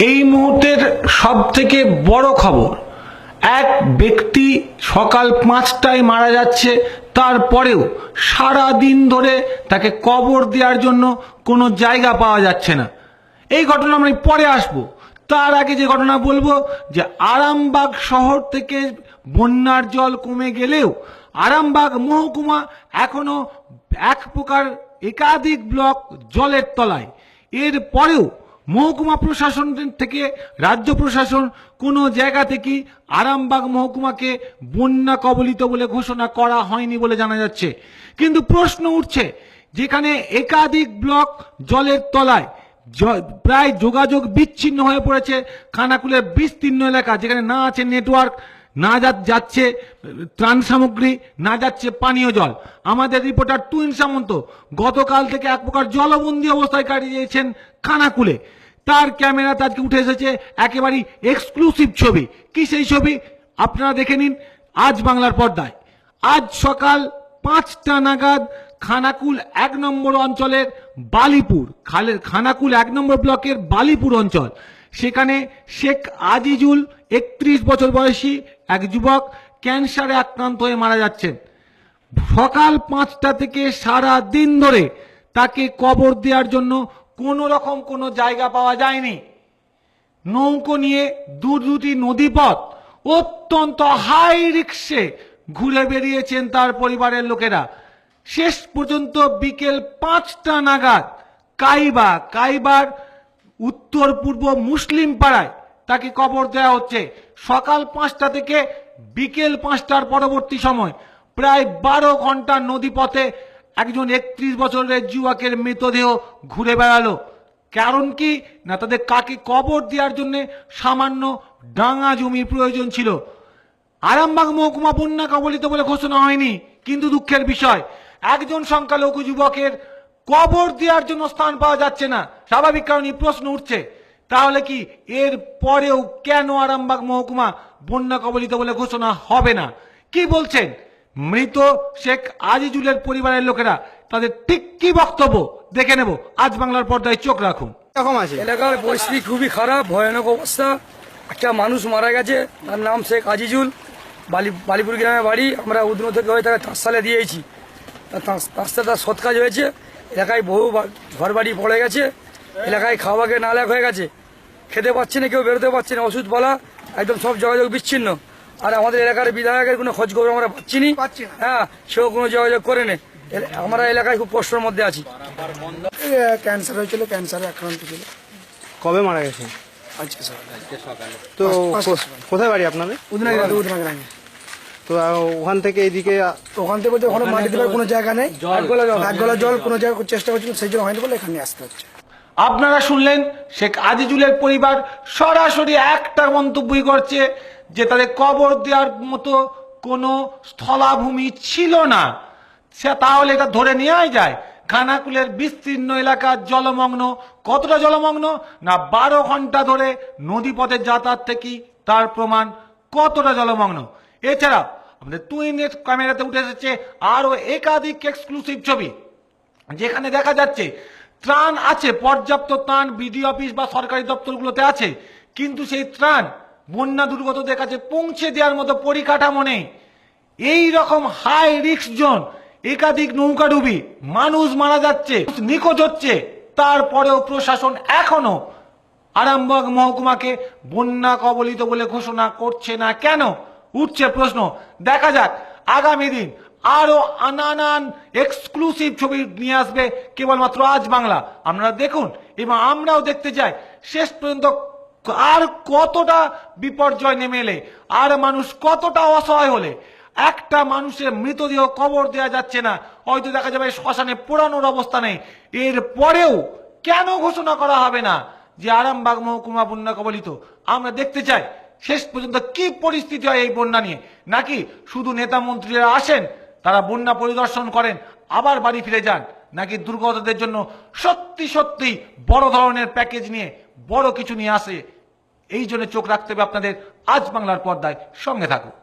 এই মুহূর্তের সবথেকে বড় খবর, এক ব্যক্তি সকাল 5টায় মারা যাচ্ছে, তারপরেও সারা দিন ধরে তাকে কবর দেওয়ার জন্য কোনো জায়গা পাওয়া যাচ্ছে না। এই ঘটনা আমরা পরে আসবো। তার আগে যে ঘটনা বলবো, যে আরামবাগ শহর থেকে বন্যার জল কমে গেলেও আরামবাগ মহকুমা এখনো এক প্রকার একাধিক ব্লক জলের তলায়। এর পরেও মহকুমা প্রশাসন থেকে রাজ্য প্রশাসন কোনো জায়গা থেকে আরামবাগ মহকুমাকে বন্যা কবলিত বলে ঘোষণা করা হয়নি বলে জানা যাচ্ছে। কিন্তু প্রশ্ন উঠছে, যেখানে একাধিক ব্লক জলের তলায়, প্রায় যোগাযোগ বিচ্ছিন্ন হয়ে পড়েছে খানাকুলের বিস্তীর্ণ এলাকা, যেখানে না আছে নেটওয়ার্ক, না যাচ্ছে ত্রাণ সামগ্রী, না যাচ্ছে পানীয় জল। আমাদের রিপোর্টার তুহিন সামন্ত গতকাল থেকে এক প্রকার জলবন্দী অবস্থায় কাটিয়েছেন খানাকুলে। তার ক্যামেরাতে আজকে উঠে এসেছে একেবারেই এক্সক্লুসিভ ছবি। কি সেই ছবি আপনারা দেখে নিন আজ বাংলার পর্দায়। আজ সকাল 5টা নাগাদ খানাকুল 1 নম্বর অঞ্চলের বালিপুর, খানাকুল 1 নম্বর ব্লকের বালিপুর অঞ্চল, সেখানে শেখ আজিজুল 31 বছর বয়সী এক যুবক ক্যান্সারে আক্রান্ত হয়ে মারা যাচ্ছেন। সকাল 5টা থেকে সারা দিন ধরে তাকে কবর দেওয়ার জন্য কোনো রকম কোনো জায়গা পাওয়া যায়নি। নৌকো নিয়ে দুটি নদীপথ অত্যন্ত হাই রিস্কে ঘুরে বেরিয়েছেন তার পরিবারের লোকেরা। শেষ পর্যন্ত বিকেল 5টা নাগাদ কাইবার উত্তর পূর্ব মুসলিম পাড়ায় তাকে কবর দেওয়া হচ্ছে। সকাল 5টা থেকে বিকেল 5টার পরবর্তী সময় প্রায় 12 ঘন্টা নদীপথে একজন 31 বছরের যুবকের মৃতদেহ ঘুরে বেড়ালো। কারণ কি না, তাদের কাকে কবর দেওয়ার জন্য সামান্য ডাঙা জমির প্রয়োজন ছিল। আরামবাগ মহকুমা বন্যা কবলিত বলে ঘোষণা হয়নি, কিন্তু দুঃখের বিষয় একজন সংখ্যালঘু যুবকের কবর দেওয়ার জন্য স্থান পাওয়া যাচ্ছে না। স্বাভাবিক কারণে প্রশ্ন উঠছে, তাহলে কি এর পরেও কেন আরামবাগ মহকুমা বন্যা কবলিত বলে ঘোষণা হবে না? কি বলছেন মৃত শেখ আজিজুলের পরিবারের লোকেরা, তাদের ঠিক কি বক্তব্য দেখে নেব। আজ বাংলার পর্দায় চোখ রাখুন। এরকম আছে এলাকার পরিস্থিতি খুবই খারাপ, ভয়ানক অবস্থা। একটা মানুষ মারা গেছে, তার নাম শেখ আজিজুল, বালিপুর গ্রামে বাড়ি। আমরা উদ্ন থেকে হয়ে তাকে তাঁতশালে দিয়েছি। তাঁতশালে তার সৎ কাজ হয়েছে। এলাকায় বহু ঘর বাড়ি পড়ে গেছে, এলাকায় খাওয়াকে নালায়ক হয়ে গেছে, খেতে পাচ্ছে না, কেউ বেরোতে পারছে না, ওষুধ বলা একদম সব যোগাযোগ বিচ্ছিন্ন। আর আমাদের এলাকার বিধায়কের কোনো খোঁজ খবর আমরা পাচ্ছি না। হ্যাঁ, সেও কোনো যোগাযোগ করে নেই। আমরা এলাকায় খুব কষ্টের মধ্যে আছি। ক্যান্সার হয়েছিল, ক্যান্সারে আক্রান্ত ছিল। কবে মারা গেছে? আজকে সকালে। তো কোথায় বাড়ি আপনাদের? উদনা গ্রামে। তো ওখান থেকে এইদিকে ওখান থেকে বলতে ওখানে মাটি দেওয়ার কোনো জায়গা নেই, এক গলা জল কোনো জায়গা চেষ্টা করছিল, সেই জন্য হয়নি বলে এখানে আসতে হচ্ছে। আপনারা শুনলেন শেখ আজিজুলের পরিবার সরাসরি একটা মন্তব্যই করছে, যে তাদের কবর দেওয়ার মতো কোনো স্থলাভূমি ছিল না। সে তাহলে এটা ধরে নেওয়াই যায় খানাকুলের বিস্তীর্ণ এলাকা জলমগ্ন। কতটা জলমগ্ন না, 12 ঘন্টা ধরে নদীপথে যাতায়াত থেকে তার প্রমাণ কতটা জলমগ্ন। এছাড়া আমাদের তুহিনের ক্যামেরাতে উঠে এসেছে আরো একাধিক এক্সক্লুসিভ ছবি, যেখানে দেখা যাচ্ছে ত্রাণ আছে, পর্যাপ্ত ত্রাণ বিডিও অফিস বা সরকারি দপ্তরগুলোতে আছে, কিন্তু সেই ত্রাণ বন্যা দুর্গতদের কাছে পৌঁছে দেওয়ার মতো পরিকাঠামো নেই। এই রকম হাই রিস্ক জোন, একাধিক নৌকাডুবি, মানুষ মারা যাচ্ছে, নিখোঁজ হচ্ছে, তারপরেও প্রশাসন এখনো আরামবাগ মহকুমাকে বন্যা কবলিত বলে ঘোষণা করছে না কেন? উঠছে প্রশ্ন। দেখা যাক আগামী দিন আরো নানান এক্সক্লুসিভ ছবি নিয়ে আসবে কেবলমাত্র আজ বাংলা। আপনারা দেখুন এবং আমরাও দেখতে চাই শেষ পর্যন্ত আর কতটা বিপর্যয় নেমে এলে, আর মানুষ কতটা অসহায় হলে একটা মানুষের মৃতদেহ কবর দেওয়া যাচ্ছে না, হয়তো দেখা যাবে শ্মশানে পোড়ানোর অবস্থা নেই। এর পরেও কেন ঘোষণা করা হবে না যে আরামবাগ মহকুমা বন্যা কবলিত? আমরা দেখতে চাই শেষ পর্যন্ত কি পরিস্থিতি হয় এই বন্যা নিয়ে। নাকি শুধু নেতা মন্ত্রীরা আসেন, তারা বন্যা পরিদর্শন করেন, আবার বাড়ি ফিরে যান, নাকি দুর্গতদের জন্য সত্যি সত্যি বড় ধরনের প্যাকেজ নিয়ে বড় কিছু নিয়ে আসে? এই জন্য চোখ রাখতে হবে আপনাদের আজ বাংলার পর্দায়। সঙ্গে থাকুন।